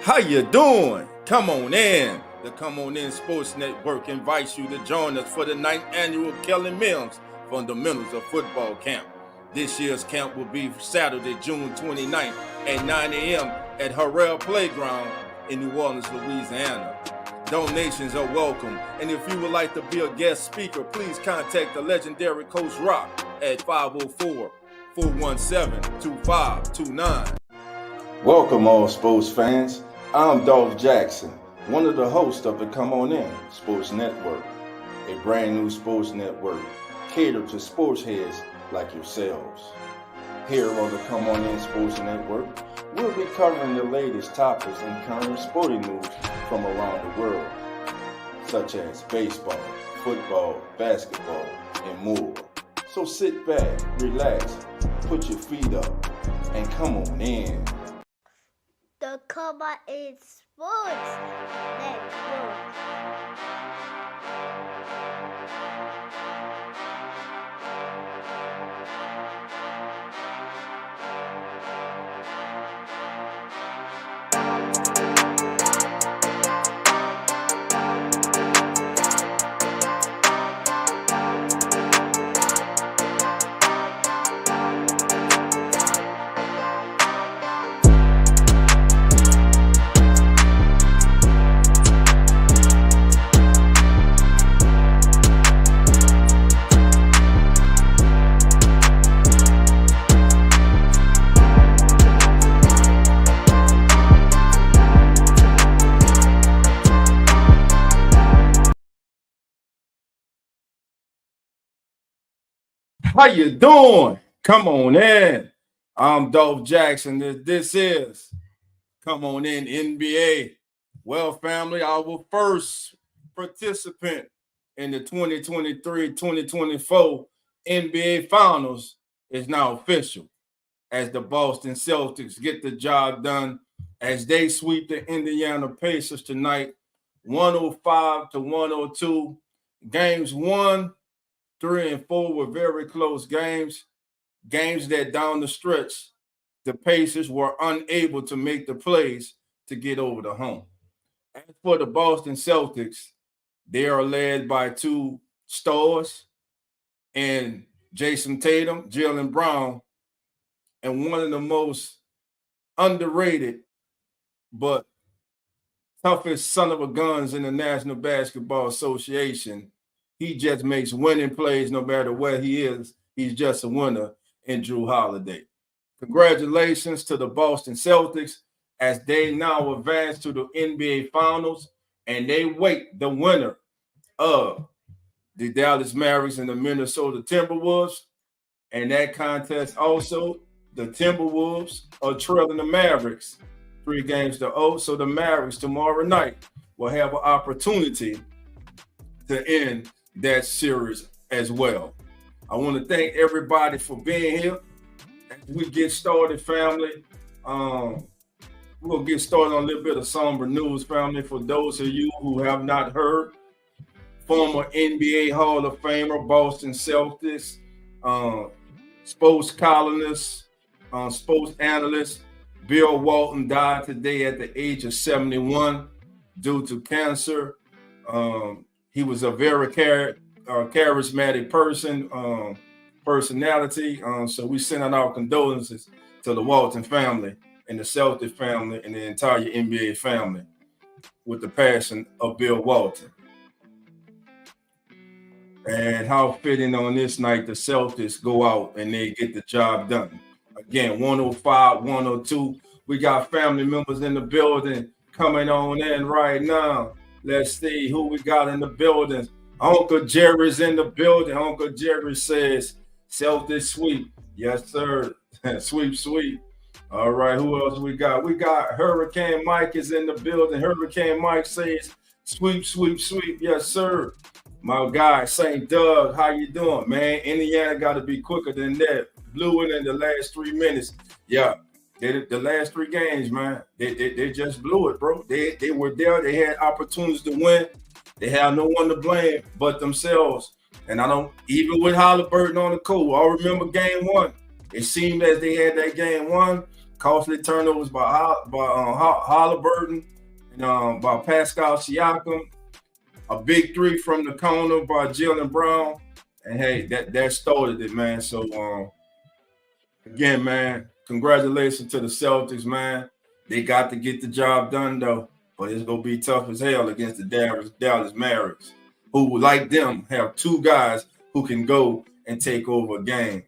How you doing? Come on in. The Come On In Sports Network invites you to join us for the 9th annual Kelly Mills Fundamentals of Football Camp. This year's camp will be Saturday, June 29th at 9 a.m. at Harrell Playground in New Orleans, Louisiana. Donations are welcome, and if you would like to be a guest speaker, please contact the legendary Coach Rock at 504-417-2529. Welcome all sports fans. I'm Dolph Jackson, one of the hosts of the Come On In Sports Network, a brand new sports network catered to sports heads like yourselves. Here on the Come On In Sports Network, we'll be covering the latest topics and current sporting news from around the world, such as baseball, football, basketball, and more. So sit back, relax, put your feet up, and come on in. The Come On In Sports Network. How you doing? Come on in. I'm Dolph Jackson. This is Come On In NBA. Well, family, our first participant in the 2023-2024 NBA Finals is now official as the Boston Celtics get the job done as they sweep the Indiana Pacers tonight, 105-102. Games 1, 3, and 4 were very close games that down the stretch, the Pacers were unable to make the plays to get over the hump. As for the Boston Celtics, they are led by two stars and Jason Tatum, Jaylen Brown, and one of the most underrated but toughest son of a guns in the National Basketball Association. He just makes winning plays no matter where he is. He's just a winner in Drew Holiday. Congratulations to the Boston Celtics as they now advance to the NBA Finals, and they wait the winner of the Dallas Mavericks and the Minnesota Timberwolves. And that contest also, the Timberwolves are trailing the Mavericks 3-0. So the Mavericks tomorrow night will have an opportunity to end that series as well. I want to thank everybody for being here. As we get started, family, we'll get started on a little bit of somber news, family. For those of you who have not heard, former NBA Hall of Famer, Boston Celtics, sports columnist, sports analyst, Bill Walton died today at the age of 71 due to cancer. He was a very charismatic personality. So we send out our condolences to the Walton family and the Celtic family and the entire NBA family with the passing of Bill Walton. And how fitting on this night the Celtics go out and they get the job done. Again, 105-102. We got family members in the building coming on in right now. Let's see who we got in the building. Uncle Jerry's in the building. Uncle Jerry says, Celtics sweep. Yes, sir. Sweep. All right, who else we got? We got Hurricane Mike is in the building. Hurricane Mike says, sweep. Yes, sir. My guy, St. Doug, how you doing, man? Indiana got to be quicker than that. Blew it in the last 3 minutes. Yeah, the last 3 games, man. They just blew it, bro. They were there. They had opportunities to win. They have no one to blame but themselves. And I don't, even with Halliburton on the court, I remember game 1. It seemed as they had that game won, Costly turnovers by Halliburton and by Pascal Siakam. A big three from the corner by Jaylen Brown. And hey, that started it, man. So again, man, congratulations to the Celtics, man. They got to get the job done though, but it's gonna be tough as hell against the Dallas Mavericks, who like them have two guys who can go and take over a game.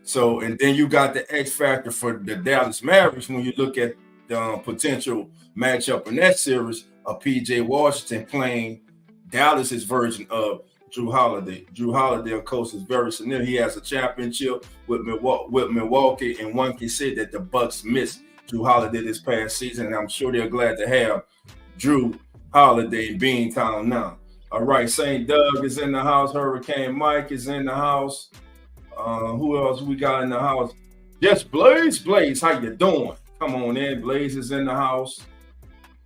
So, and then you got the X factor for the Dallas Mavericks when you look at the potential matchup in that series of PJ Washington playing Dallas's version of Drew Holiday. Drew Holiday, of course, is very significant. He has a championship with Milwaukee, and one can say that the Bucks missed Drew Holiday this past season, and I'm sure they're glad to have Drew Holiday in Beantown now. All right, St. Doug is in the house. Hurricane Mike is in the house. Who else we got in the house? Yes, Blaze. Blaze, how you doing? Come on in. Blaze is in the house.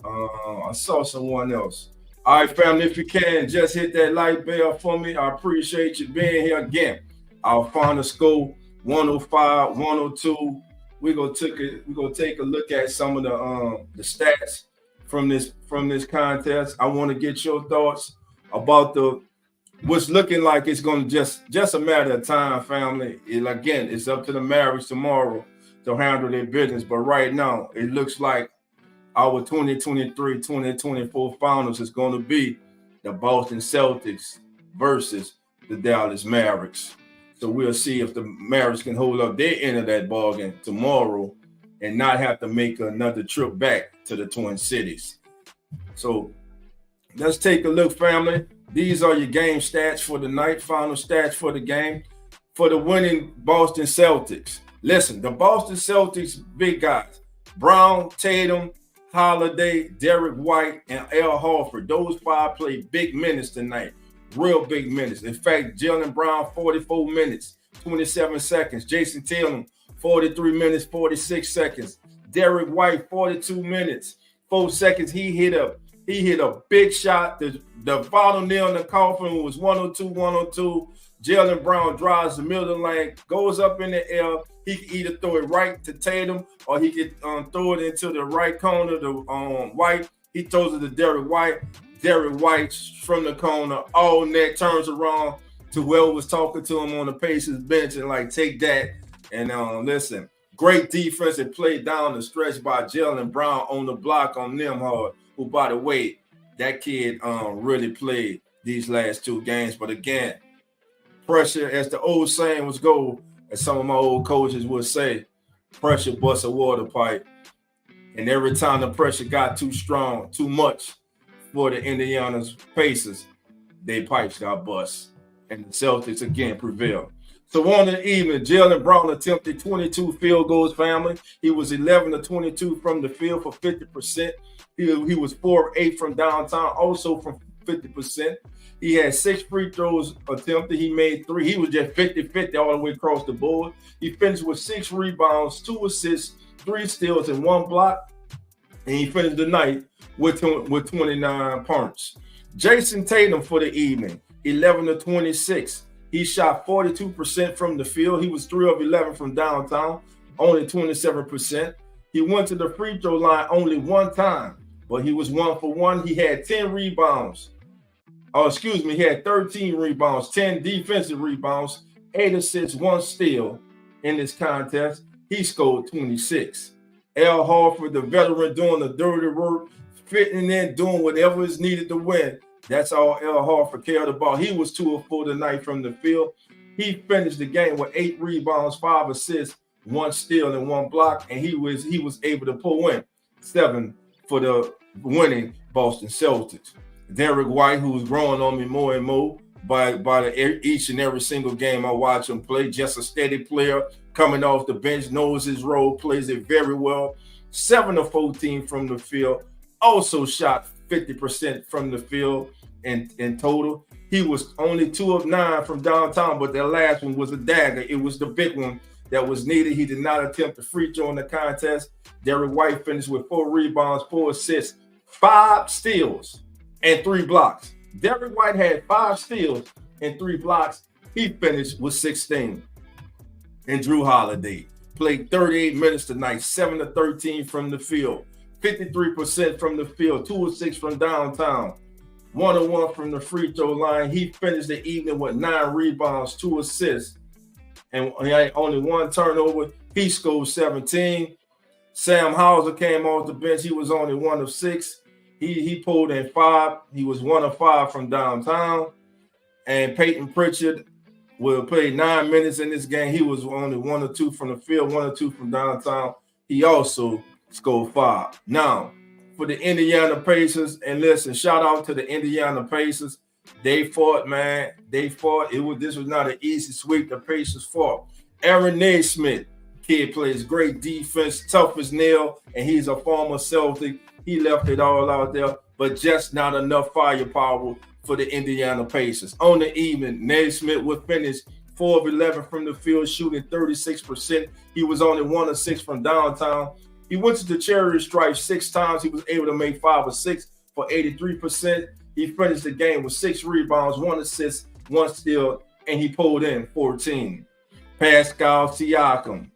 I saw someone else. All right, family, if you can, just hit that like bell for me. I appreciate you being here again. Alfana School 105, 102. We're gonna take a look at some of the stats from this contest. I want to get your thoughts about what's looking like it's going to just a matter of time, family. Again, it's up to the Mavericks tomorrow to handle their business. But right now, it looks like our 2023-2024 finals is going to be the Boston Celtics versus the Dallas Mavericks. So we'll see if the Mavericks can hold up their end of that bargain tomorrow and not have to make another trip back to the Twin Cities. So let's take a look, family. These are your game stats for the night, final stats for the game. For the winning Boston Celtics. Listen, the Boston Celtics, big guys. Brown, Tatum, Holiday, Derek White, and Al Horford. Those five played big minutes tonight. Real big minutes. In fact, Jaylen Brown, 44 minutes, 27 seconds. Jason Tatum, 43 minutes, 46 seconds. Derek White, 42 minutes, 4 seconds. He hit a big shot. The final nail in the coffin was 102. Jaylen Brown drives the middle of the lane, goes up in the air. He can either throw it right to Tatum or he could throw it into the right corner to White. He throws it to Derek White. Derek White from the corner, all net, turns around to whoever was talking to him on the Pacers bench and like, take that. And listen, great defense and play down the stretch by Jaylen Brown on the block on Nembhard, who, by the way, that kid really played these last two games. But again, pressure, as the old saying was go, as some of my old coaches would say, pressure busts a water pipe. And every time the pressure got too strong, too much for the Indiana Pacers, their pipes got bust. And the Celtics again prevailed. So on the evening, Jaylen Brown attempted 22 field goals, family. He was 11 of 22 from the field for 50%. He was 4 of 8 from downtown, also from 50%. He had 6 free throws attempted. He made 3. He was just 50-50 all the way across the board. He finished with 6 rebounds, 2 assists, 3 steals, and 1 block. And he finished the night with 29 points. Jason Tatum for the evening, 11 of 26. He shot 42% from the field. He was 3 of 11 from downtown, only 27%. He went to the free throw line only 1 time, but he was 1 for 1. He had 10 rebounds. He had 13 rebounds, 10 defensive rebounds, 8 assists, 1 steal in this contest. He scored 26. Al Horford, the veteran, doing the dirty work, fitting in, doing whatever is needed to win. That's all Al Horford cared about. He was 2 of 4 tonight from the field. He finished the game with 8 rebounds, 5 assists, 1 steal, and 1 block, and he was able to pull in 7 for the winning Boston Celtics. Derek White, who's growing on me more and more by each and every single game I watch him play, just a steady player coming off the bench, knows his role, plays it very well. 7 of 14 from the field, also shot 50% from the field in total. He was only 2 of 9 from downtown, but that last one was a dagger. It was the big one that was needed. He did not attempt a free throw in the contest. Derek White finished with 4 rebounds, 4 assists, 5 steals, and 3 blocks. Derek White had 5 steals and 3 blocks. He finished with 16. And Drew Holiday played 38 minutes tonight, 7 of 13 from the field, 53% from the field, 2 of 6 from downtown, 1 of 1 from the free throw line. He finished the evening with 9 rebounds, 2 assists, and he had only 1 turnover. He scored 17. Sam Hauser came off the bench. He was only 1 of 6. He pulled in 5. He was 1 of 5 from downtown. And Peyton Pritchard will play 9 minutes in this game. He was only 1 or 2 from the field, 1 or 2 from downtown. He also scored 5. Now, for the Indiana Pacers, and listen, shout out to the Indiana Pacers. They fought, man. They fought. This was not an easy sweep. The Pacers fought. Aaron Naismith, kid, plays great defense, tough as nail, and he's a former Celtic. He left it all out there, but just not enough firepower for the Indiana Pacers. On the evening, Naismith would finish 4 of 11 from the field, shooting 36%. He was only 1 of 6 from downtown. He went to the charity stripe 6 times. He was able to make 5 of 6 for 83%. He finished the game with 6 rebounds, 1 assist, 1 steal, and he pulled in 14. Pascal Siakam,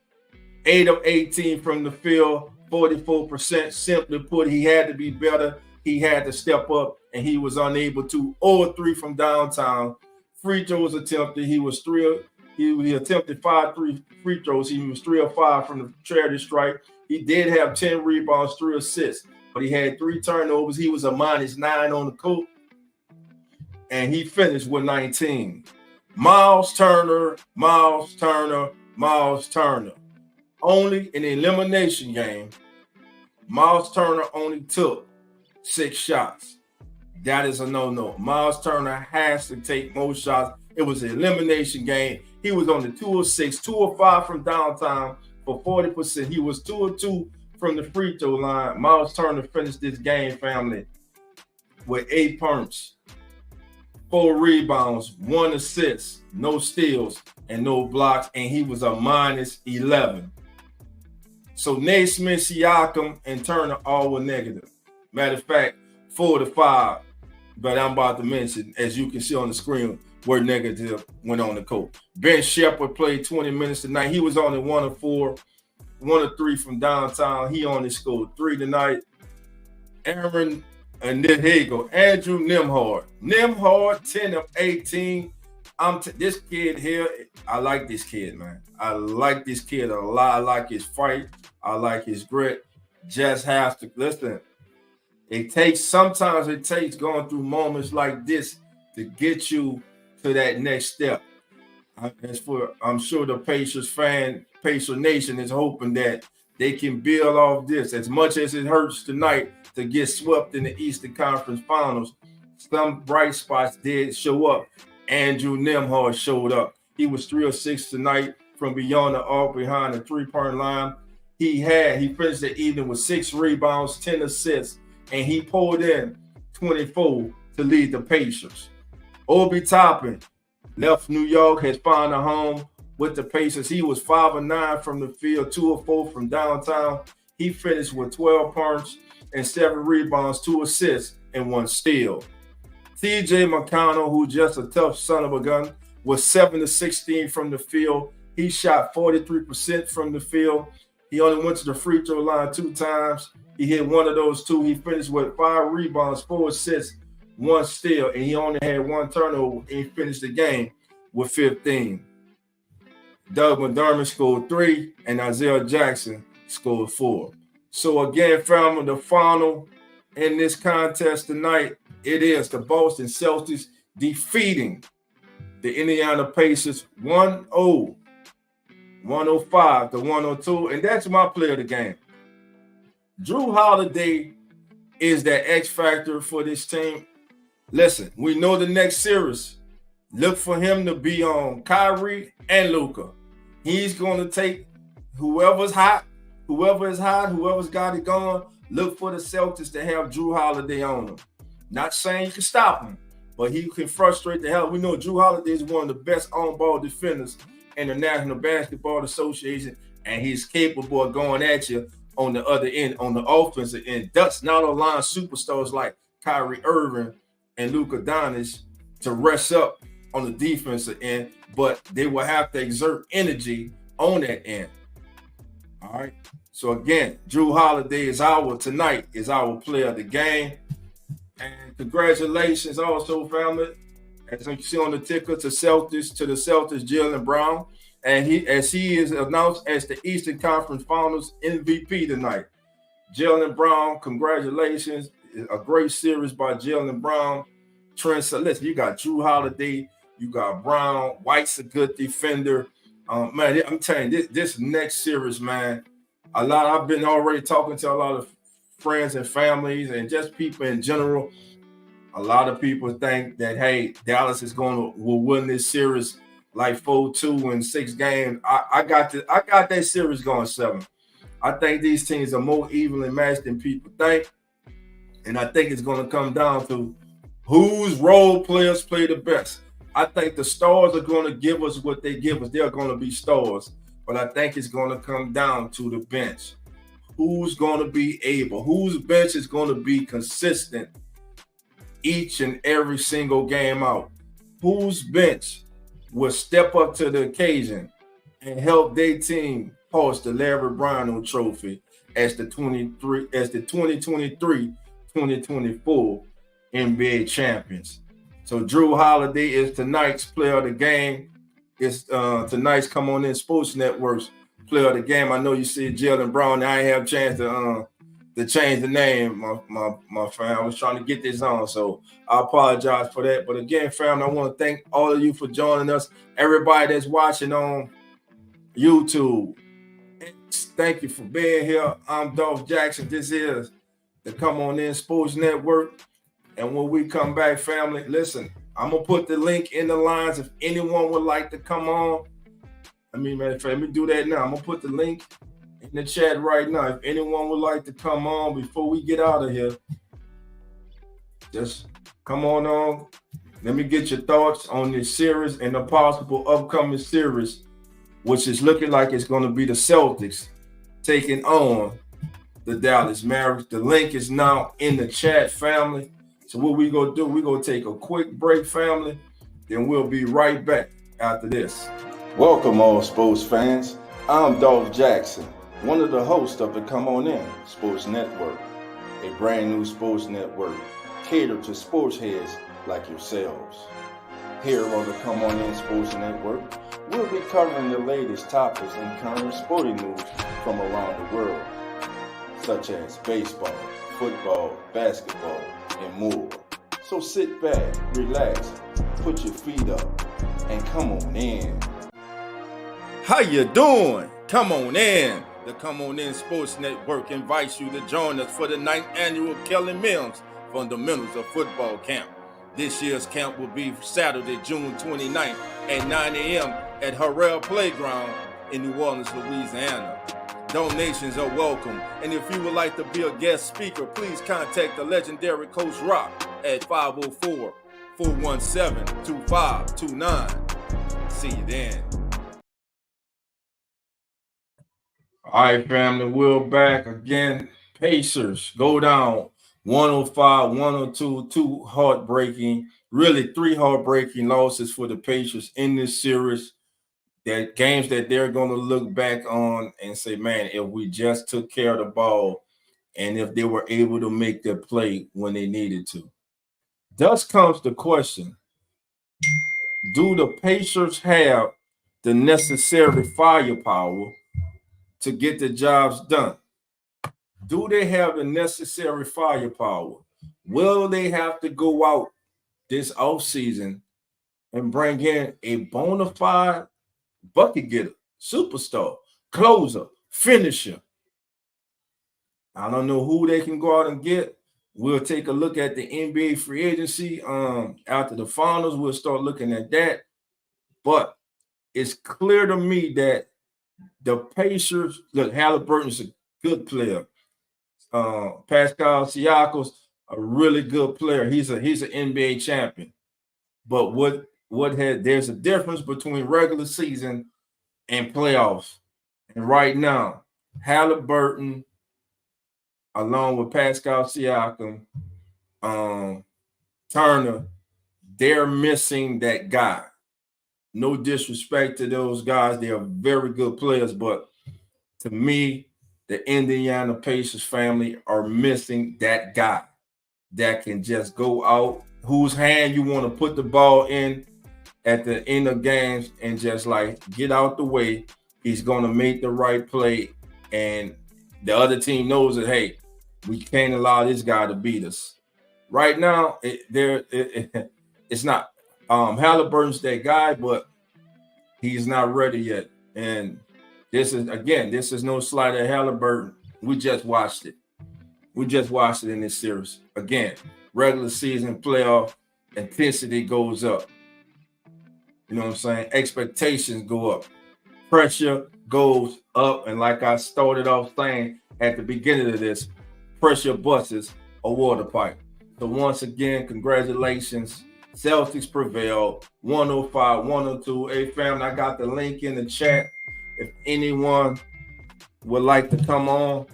8 of 18 from the field, 44%. Simply put, he had to be better. He had to step up, and he was unable to. 0 of 3 from downtown. Free throws attempted. He attempted 5 free throws. He was 3 of 5 from the charity stripe. He did have 10 rebounds, 3 assists, but he had 3 turnovers. He was a -9 on the court, and he finished with 19. Miles Turner. Only in the elimination game, Miles Turner only took 6 shots. That is a no-no. Miles Turner has to take more shots. It was an elimination game. He was on the 2 of 6, 2 of 5 from downtown for 40%. He was 2 of 2 from the free throw line. Miles Turner finished this game, family, with 8 points, 4 rebounds, 1 assist, no steals, and no blocks, and he was a -11. So Naismith, Siakam, and Turner all were negative. Matter of fact, 4 to 5, but I'm about to mention, as you can see on the screen, were negative when on the court. Ben Shepherd played 20 minutes tonight. He was only 1 of 4, 1 of 3 from downtown. He only scored 3 tonight. Aaron, and then here you go, Andrew Nembhard. Nembhard, 10 of 18. This kid here, I like this kid, man. I like this kid a lot. I like his fight. I like his grit. Just has to listen. Sometimes it takes going through moments like this to get you to that next step. I'm sure the Pacer Nation is hoping that they can build off this. As much as it hurts tonight to get swept in the Eastern Conference Finals, some bright spots did show up. Andrew Nembhard showed up. He was 3 of 6 tonight from beyond the arc behind the 3-point line. He finished the evening with 6 rebounds, 10 assists, and he pulled in 24 to lead the Pacers. Obi Toppin left New York, has found a home with the Pacers. He was 5 of 9 from the field, 2 of 4 from downtown. He finished with 12 points and 7 rebounds, 2 assists, and 1 steal. TJ McConnell, who's just a tough son of a gun, was 7 of 16 from the field. He shot 43% from the field. He only went to the free throw line 2 times. He hit 1 of those 2. He finished with 5 rebounds, 4 assists, 1 steal, and he only had 1 turnover, and he finished the game with 15. Doug McDermott scored 3, and Isaiah Jackson scored 4. So again, family, the final in this contest tonight, it is the Boston Celtics defeating the Indiana Pacers 105 to 102, and that's my player of the game. Jrue Holiday is that X factor for this team. Listen, we know the next series. Look for him to be on Kyrie and Luka. He's going to take whoever's hot, whoever's got it going. Look for the Celtics to have Jrue Holiday on them. Not saying you can stop him, but he can frustrate the hell. We know Jrue Holiday is one of the best on-ball defenders in the National Basketball Association, and he's capable of going at you on the other end, on the offensive end. That's not allowing superstars like Kyrie Irving and Luka Doncic to rest up on the defensive end, but they will have to exert energy on that end. All right. So again, Drew Holiday is our player of the game. And congratulations also, family. As you see on the ticker, to the Celtics, Jalen Brown. And he is announced as the Eastern Conference Finals MVP tonight. Jalen Brown, congratulations. A great series by Jalen Brown. Trent, so listen, you got Drew Holiday, you got Brown. White's a good defender. Man, I'm telling you, this next series, man, I've been already talking to a lot of friends and families and just people in general. A lot of people think that, hey, Dallas will win this series like 4-2 in 6 games. I got that series going 7. I think these teams are more evenly matched than people think. And I think it's going to come down to whose role players play the best. I think the stars are going to give us what they give us. They're going to be stars. But I think it's going to come down to the bench. Who's going to be able? Whose bench is going to be consistent each and every single game out? Whose bench will step up to the occasion and help their team host the Larry Brown Trophy as the 2023-2024 NBA champions? So Drew Holiday is tonight's player of the game. It's tonight's Come On In Sports Network's player of the game. I know you see Jalen Brown. I ain't have a chance to change the name, my fam. I was trying to get this on, so I apologize for that. But again, fam, I want to thank all of you for joining us. Everybody that's watching on YouTube, thank you for being here. I'm Dolph Jackson. This is the Come On In Sports Network. And when we come back, family, listen, I'm going to put the link in the lines if anyone would like to come on. Let me do that now. I'm going to put the link in the chat right now. If anyone would like to come on before we get out of here, just come on. Let me get your thoughts on this series and the possible upcoming series, which is looking like it's going to be the Celtics taking on the Dallas Mavericks. The link is now in the chat, family. So what we going to do, we're going to take a quick break, family. Then we'll be right back after this. Welcome all sports fans. I'm Dolph Jackson, one of the hosts of the Come On In Sports Network, a brand new sports network catered to sports heads like yourselves. Here on the Come On In Sports Network, we'll be covering the latest topics and current sporting news from around the world, such as baseball, football, basketball, and more. So sit back, relax, put your feet up, and come on in. How you doing? Come on in. The Come On In Sports Network invites you to join us for the 9th annual Kelly Mills Fundamentals of Football Camp. This year's camp will be Saturday, June 29th at 9 a.m. at Harrell Playground in New Orleans, Louisiana. Donations are welcome, and if you would like to be a guest speaker, please contact the legendary Coach Rock at 504-417-2529. See you then. All right, family, we're back again. Pacers go down 105-102, 2 heartbreaking, really 3 heartbreaking losses for the Pacers in this series. That games that they're going to look back on and say, man, if we just took care of the ball and if they were able to make their play when they needed to. Thus comes the question, do the Pacers have the necessary firepower to get the jobs done? Do they have the necessary firepower? Will they have to go out this offseason and bring in a bona fide bucket getter, superstar, closer, finisher? I don't know who they can go out and get. We'll take a look at the NBA free agency after the finals. We'll start looking at that. But it's clear to me that the Pacers, look, Halliburton's a good player. Pascal Siakam's a really good player. He's an NBA champion. But there's a difference between regular season and playoffs. And right now, Halliburton, along with Pascal Siakam, Turner, they're missing that guy. No disrespect to those guys. They are very good players, but To me, the Indiana Pacers family are missing that guy that can just go out, whose hand you want to put the ball in at the end of games and just like get out the way. He's going to make the right play. And the other team knows that, hey, we can't allow this guy to beat us. Right now, it's not. Halliburton's that guy, but he's not ready yet. And this is no slight at Halliburton. We just watched it. We just watched it in this series. Again, regular season playoff intensity goes up. You know what I'm saying? Expectations go up. Pressure goes up. And like I started off saying at the beginning of this, pressure busts a water pipe. So once again, congratulations. Celtics prevailed 105-102. Hey, family, I got the link in the chat. If anyone would like to come on,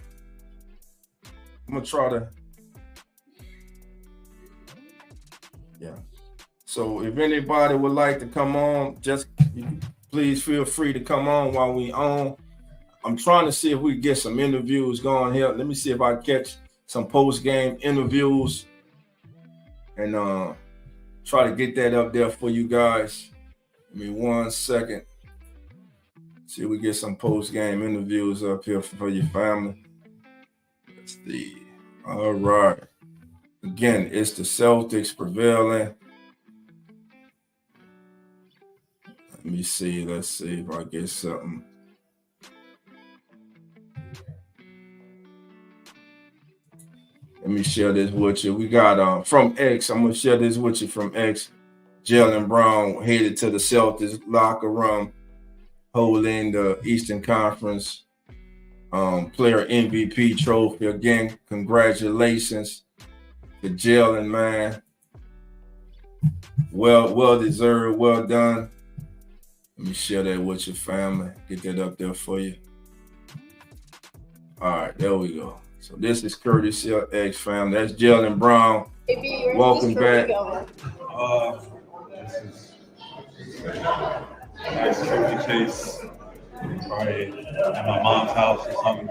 I'm going to try to. Yeah. So if anybody would like to come on, just please feel free to come on while we on. I'm trying to see if we get some interviews going here. Let me see if I catch some post-game interviews and try to get that up there for you guys. Give me 1 second. See if we get some post-game interviews up here for your family. Let's see. All right. Again, it's the Celtics prevailing. Let me see. Let's see if I get something. Let me share this with you. We got from X. I'm going to share this with you from X. Jaylen Brown headed to the Celtics locker room, holding the Eastern Conference player MVP trophy. Again, congratulations to Jaylen, man. Well deserved, well done. Let me share that with your family. Get that up there for you. All right, there we go. So this is Curtis X family. That's Jaylen Brown. Welcome back. This is a nice trophy chase. Probably at my mom's house or something.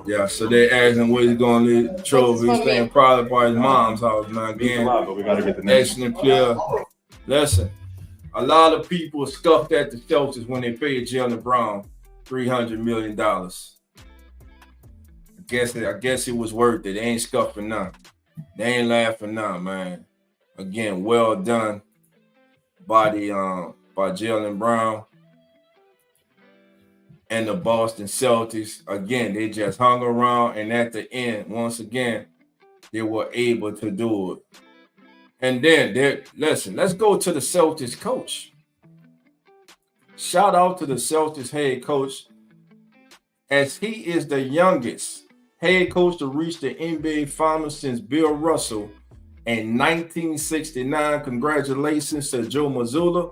Yeah, so they asking where he's going to leave the trophy. He's staying probably by his mom's house. Now again, but we gotta get the next excellent player. Listen, a lot of people scuffed at the Celtics when they paid Jaylen Brown $300 million. I guess it was worth it. They ain't scuffing none. They ain't laughing none, man. Again, well done by Jaylen Brown and the Boston Celtics. Again, they just hung around, and at the end, once again, they were able to do it. And then, listen, let's go to the Celtics coach. Shout out to the Celtics head coach, as he is the youngest head coach to reach the NBA Finals since Bill Russell in 1969. Congratulations to Joe Mazzulla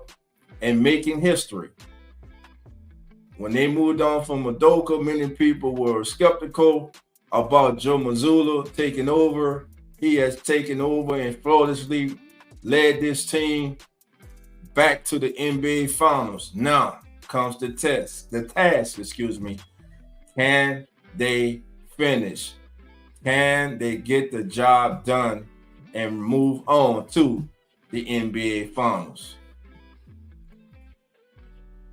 and making history. When they moved on from Udoka, many people were skeptical about Joe Mazzulla taking over. He has taken over and flawlessly led this team back to the NBA Finals. Now comes the task. Can they finish? Can they get the job done and move on to the NBA Finals?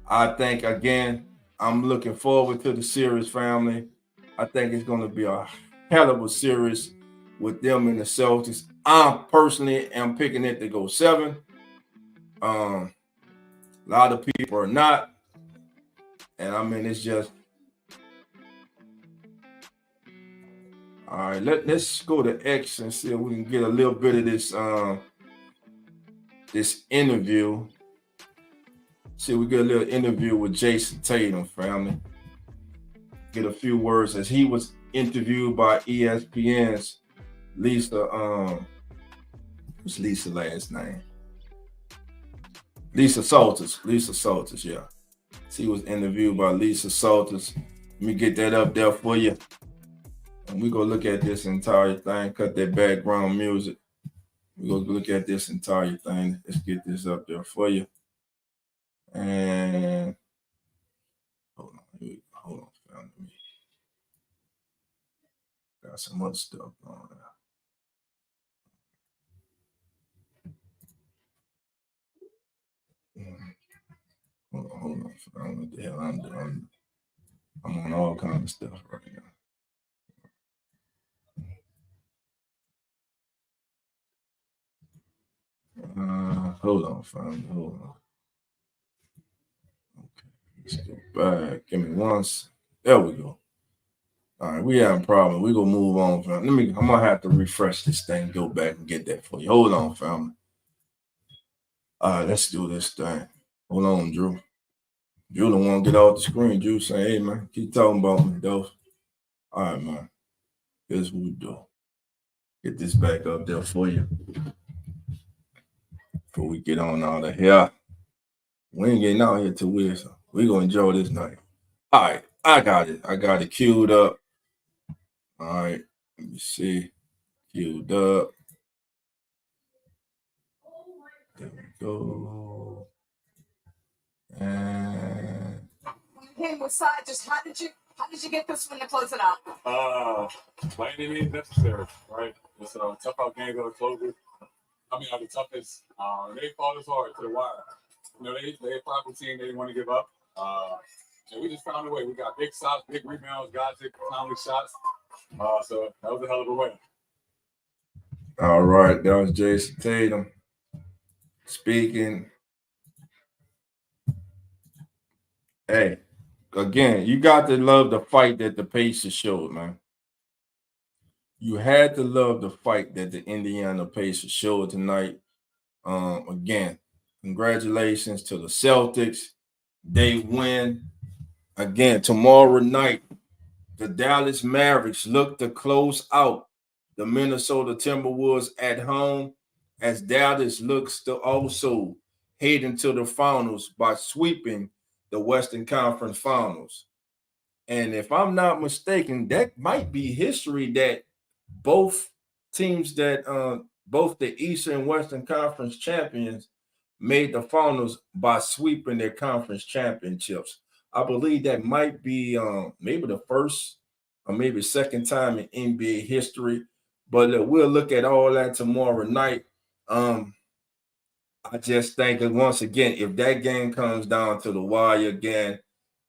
I think, again, I'm looking forward to the series, family. I think it's going to be a hell of a series with them and the Celtics. I personally am picking it to go 7. A lot of people are not. And I mean, it's just. All right, let's go to X and see if we can get a little bit of this this interview. See if we get a little interview with Jason Tatum, family. Get a few words as he was interviewed by ESPN's Lisa. What's Lisa last name? Lisa Salters. Lisa Salters, yeah. He was interviewed by Lisa Salters. Let me get that up there for you. And we're going to look at this entire thing. Cut that background music. We're going to look at this entire thing. Let's get this up there for you. And hold on, fam. Got some other stuff on there. Hold on. I don't know what the hell I'm doing. I'm on all kinds of stuff right now. Hold on, fam. Hold on. Okay, let's go back. Give me once. There we go. All right, we having a problem. We gonna move on, fam. I'm gonna have to refresh this thing, go back and get that for you. Hold on, fam. All right, let's do this thing. Hold on, Drew. Drew don't want to get off the screen. Drew saying, hey man, keep talking about me, though. All right, man. Here's what we do. Get this back up there for you. Before we get on out of here. We ain't getting out here till we're gonna enjoy this night. All right, I got it queued up. All right, let me see. Queued up. There we go. And Hey, what side? Just how did you get this one to close it out? By any means necessary, right? It's a tough out game to close it. I mean, the toughest. They fought us hard to the wire. You know, they probably team they didn't want to give up. And we just found a way. We got big shots, big rebounds, guys that timely shots. So that was a hell of a win. all right, that was Jason Tatum speaking. Hey, again, you got to love the fight that the Pacers showed, man. You had to love the fight that the Indiana Pacers showed tonight. Again, congratulations to the Celtics. They win. Again, tomorrow night, the Dallas Mavericks look to close out the Minnesota Timberwolves at home as Dallas looks to also head into the finals by sweeping the Western Conference Finals. And if I'm not mistaken, that might be history that both teams that both the Eastern and Western Conference champions made the finals by sweeping their conference championships. I believe that might be maybe the first or maybe second time in NBA history. But we'll look at all that tomorrow night. I just think that once again, if that game comes down to the wire again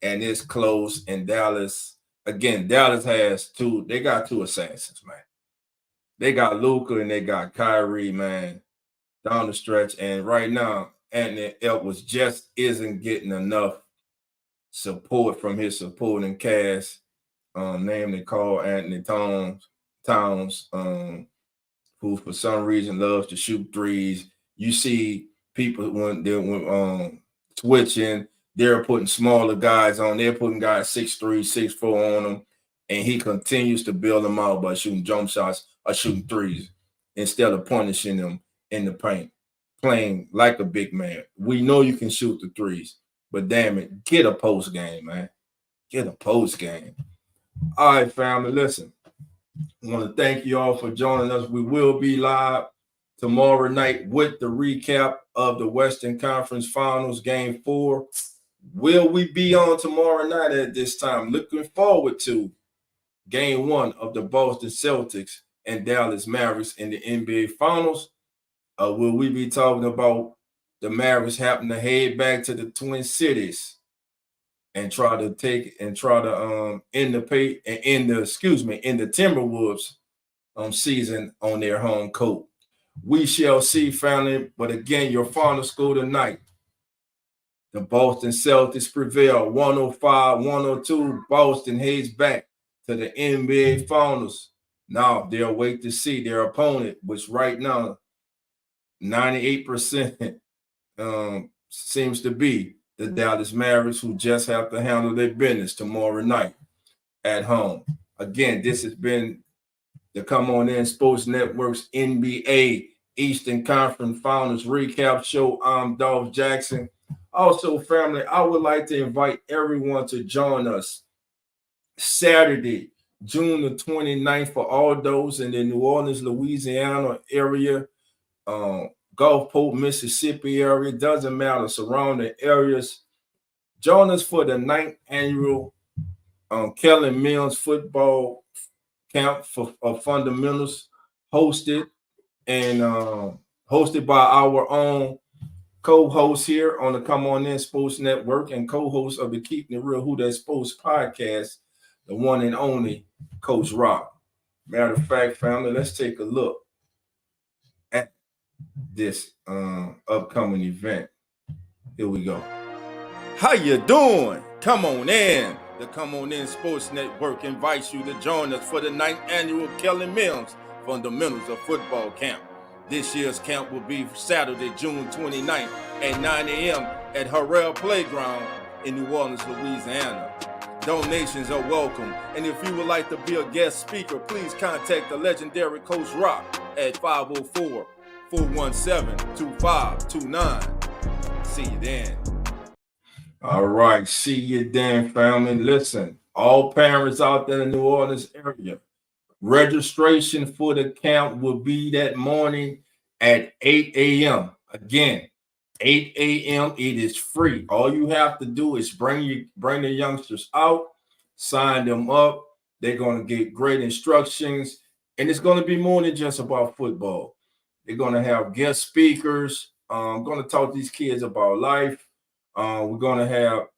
and it's close and Dallas has they got two assassins, man. They got Luka and they got Kyrie, man, down the stretch. And right now, Anthony Edwards just isn't getting enough support from his supporting cast, namely Carl Anthony Towns, who for some reason loves to shoot threes. You see people when they're switching, they're putting smaller guys on. They're putting guys 6'3", 6'4" on them, and he continues to build them out by shooting jump shots or shooting threes instead of punishing them in the paint, playing like a big man. We know you can shoot the threes, but damn it, get a post game, man. Get a post game. All right, family, listen. I want to thank you all for joining us. We will be live tomorrow night with the recap of the Western Conference Finals Game 4. Will we be on tomorrow night at this time? Looking forward to Game 1 of the Boston Celtics and Dallas Mavericks in the NBA Finals. Will we be talking about the Mavericks having to head back to the Twin Cities and try to end the Timberwolves season on their home court? We shall see, family. But again, your final score tonight: the Boston Celtics prevail 105-102. Boston heads back to the NBA Finals. Now they'll wait to see their opponent, which right now 98% seems to be the Dallas Mavericks, who just have to handle their business tomorrow night at home. Again, this has been the Come On In Sports Network's NBA Eastern Conference Finals recap show. I'm Dolph Jackson. Also, family, I would like to invite everyone to join us Saturday, June the 29th, for all those in the New Orleans, Louisiana area, Gulfport, Mississippi area, doesn't matter, surrounding areas. Join us for the 9th annual Kelly Mills football camp for fundamentals, hosted and hosted by our own co-host here on the Come On In Sports Network and co-host of the Keeping It Real Who That Sports podcast, the one and only Coach Rock. Matter of fact, family, let's take a look at this upcoming event. Here we go. How you doing? Come on in. The Come On In Sports Network invites you to join us for the 9th annual Kelly Mills Fundamentals of Football Camp. This year's camp will be Saturday, June 29th at 9 a.m. at Harrell Playground in New Orleans, Louisiana. Donations are welcome, and if you would like to be a guest speaker, please contact the legendary Coach Rock at 504-417-2529. See you then. All right, see you then, family. Listen, all parents out there in the New Orleans area, registration for the camp will be that morning at 8 a.m. Again, 8 a.m. It is free. All you have to do is bring the youngsters out, sign them up. They're going to get great instructions, and it's going to be more than just about football. They're going to have guest speakers. I'm going to talk to these kids about life. We're going to have,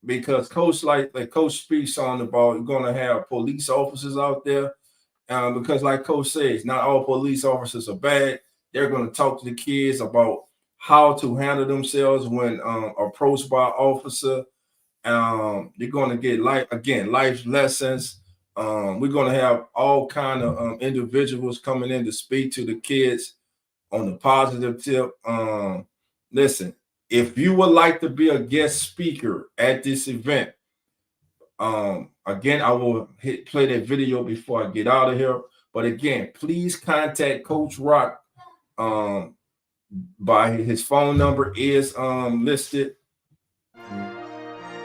because Coach Coach speaks on about, we're going to have police officers out there. Because like Coach says, not all police officers are bad. They're going to talk to the kids about how to handle themselves when approached by an officer. They're going to get life lessons. We're going to have all kind of individuals coming in to speak to the kids on the positive tip. Listen, if you would like to be a guest speaker at this event, again, I will play that video before I get out of here. But again, please contact Coach Rock. By his phone number is listed.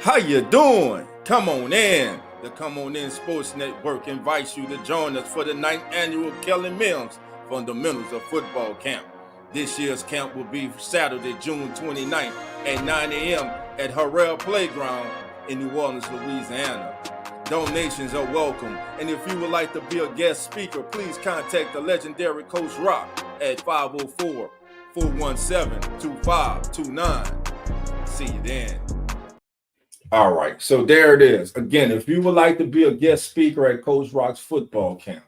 How you doing? Come on in. The Come On In Sports Network invites you to join us for the 9th annual Kelly Mills Fundamentals of Football Camp. This year's camp will be Saturday, June 29th at 9 a.m. at Harrell Playground in New Orleans, Louisiana. Donations are welcome, and if you would like to be a guest speaker, please contact the legendary Coach Rock at 504-417-2529. See you then. All right, so there it is. Again, if you would like to be a guest speaker at Coach Rock's football camp,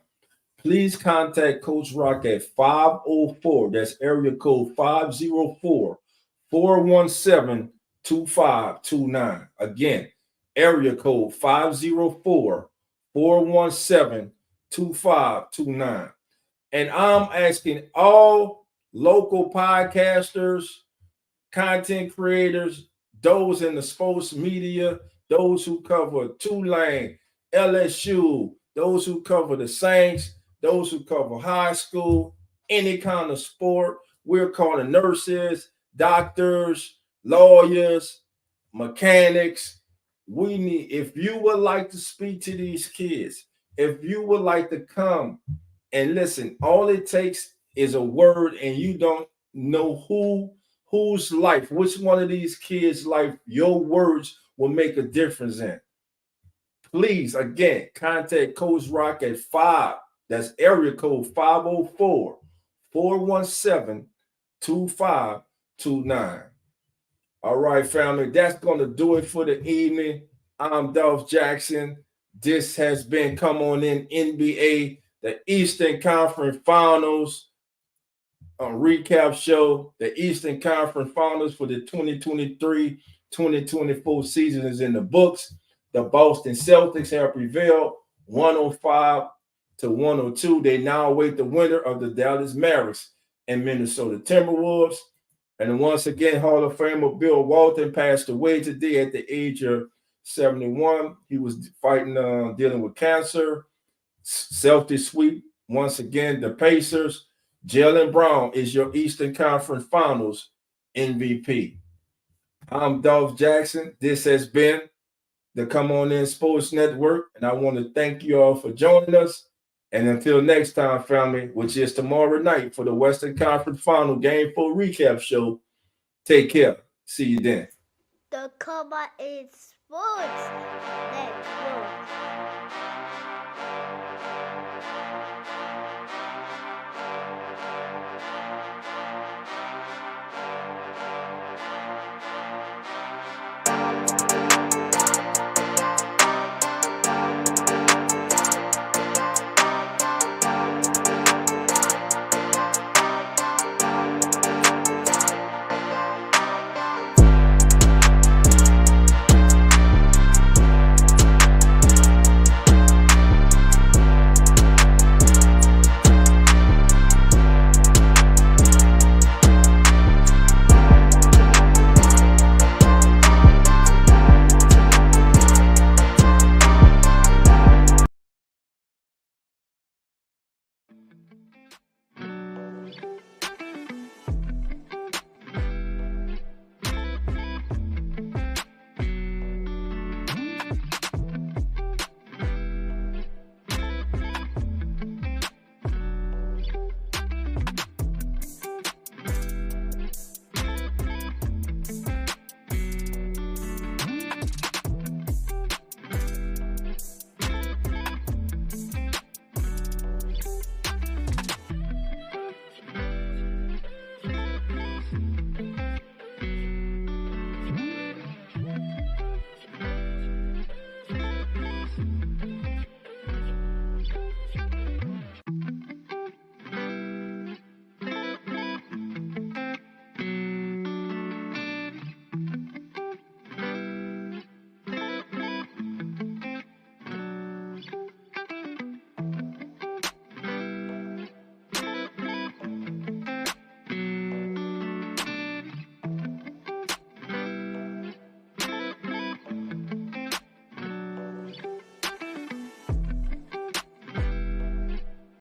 please contact Coach Rock at 504, that's area code 504-417-2529. Again, area code 504-417-2529. And I'm asking all local podcasters, content creators, those in the sports media, those who cover Tulane, LSU, those who cover the Saints, those who cover high school, any kind of sport. We're calling nurses, doctors, lawyers, mechanics. We need, if you would like to speak to these kids, if you would like to come and listen, all it takes is a word, and you don't know whose life, which one of these kids' life your words will make a difference in. Please, again, contact Coach Rock at 5. That's area code 504-417-2529. All right, family, that's going to do it for the evening. I'm Dolph Jackson. This has been Come On In NBA, the Eastern Conference Finals recap show. The Eastern Conference Finals for the 2023-2024 season is in the books. The Boston Celtics have prevailed 105-102. They now await the winner of the Dallas Mavericks and Minnesota Timberwolves. And once again, Hall of Famer Bill Walton passed away today at the age of 71. He was fighting, dealing with cancer. Celtics sweep once again the Pacers. Jaylen Brown is your Eastern Conference Finals MVP. I'm Dolph Jackson. This has been the Come On In Sports Network, and I want to thank you all for joining us. And until next time, family, which is tomorrow night for the Western Conference Final Game 4 recap show, take care. See you then. The combine is sports. Let's go.